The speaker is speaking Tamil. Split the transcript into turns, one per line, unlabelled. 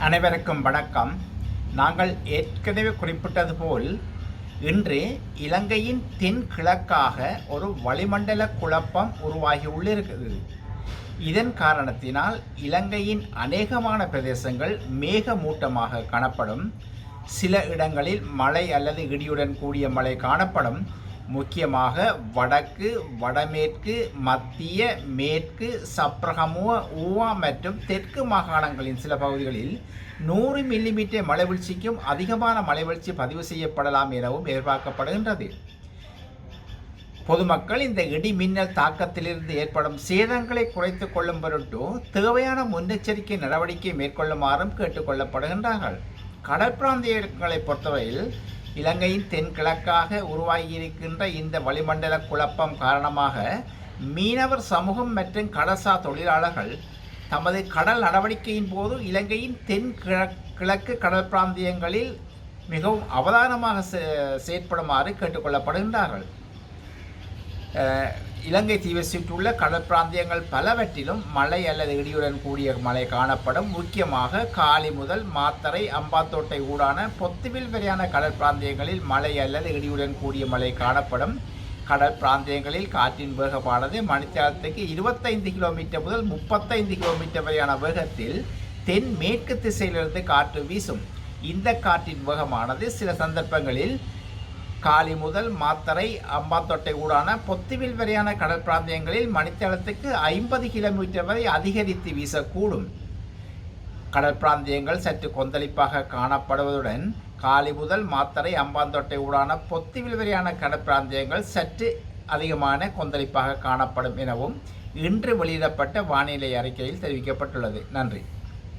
அனைவருக்கும் வணக்கம். நாங்கள் ஏற்கனவே குறிப்பிட்டது போல் இன்று இலங்கையின் தென்கிழக்காக ஒரு வளிமண்டல குழப்பம் உருவாகியுள்ளிருக்கிறது. இதன் காரணத்தினால் இலங்கையின் அநேகமான பிரதேசங்கள் மேகமூட்டமாக காணப்படும். சில இடங்களில் மழை அல்லது இடியுடன் கூடிய மழை காணப்படும். முக்கியமாக வடக்கு, வடமேற்கு, மத்திய, மேற்கு, சப்ரகமுவ, ஊவா மற்றும் தெற்கு மாகாணங்களின் சில பகுதிகளில் 100 மில்லிமீட்டர் மழைவீழ்ச்சிக்கும் அதிகமான மழைவீழ்ச்சி பதிவு செய்யப்படலாம் எனவும் எதிர்பார்க்கப்படுகின்றது. பொதுமக்கள் இந்த இடி மின்னல் தாக்கத்திலிருந்து ஏற்படும் சேதங்களை குறைத்துக் கொள்ளும் பொருட்டு தேவையான முன்னெச்சரிக்கை நடவடிக்கை மேற்கொள்ளுமாறும் கேட்டுக்கொள்ளப்படுகின்றார்கள். கடற்பிராந்தியங்களை பொறுத்தவரையில் இலங்கையின் தென்கிழக்காக உருவாகியிருக்கின்ற இந்த வளிமண்டல குழப்பம் காரணமாக மீனவர் சமூகம் மற்றும் கடல்சார் தொழிலாளர்கள் தமது கடல் நடவடிக்கையின் போது இலங்கையின் தென்கிழக்கு கடல் பிராந்தியங்களில் மிகவும் அவதானமாக செயற்படுமாறு கேட்டுக்கொள்ளப்படுகின்றார்கள். இலங்கை தீவை சுற்றியுள்ள கடல் பிராந்தியங்கள் பலவற்றிலும் மழை அல்லது இடியுடன் கூடிய மழை காணப்படும். முக்கியமாக காலி முதல் மாத்தறை, அம்பாத்தோட்டை ஊடான பொத்துவில் வரையான கடல் பிராந்தியங்களில் மழை அல்லது இடியுடன் கூடிய மழை காணப்படும். கடல் பிராந்தியங்களில் காற்றின் வேகமானது மணித்தியாலத்துக்கு 25 கிலோமீட்டர் முதல் 35 கிலோமீட்டர் வரையான வேகத்தில் தென் மேற்கு திசையிலிருந்து காற்று வீசும். இந்த காற்றின் வேகமானது சில சந்தர்ப்பங்களில் காலி முதல் மாத்தறை, அம்பாத்தோட்டை ஊடான பொத்துவில் வரையான கடல் பிராந்தியங்களில் மணித்தளத்துக்கு 50 கிலோமீட்டர் வரை அதிகரித்து வீசக்கூடும். கடல் பிராந்தியங்கள் சற்று கொந்தளிப்பாக காணப்படுவதுடன் காலி முதல் மாத்தறை, அம்பாந்தோட்டை ஊடான பொத்துவில் வரையான கடல் பிராந்தியங்கள் சற்று அதிகமான கொந்தளிப்பாக காணப்படும் எனவும் இன்று வெளியிடப்பட்ட வானிலை அறிக்கையில் தெரிவிக்கப்பட்டுள்ளது. நன்றி.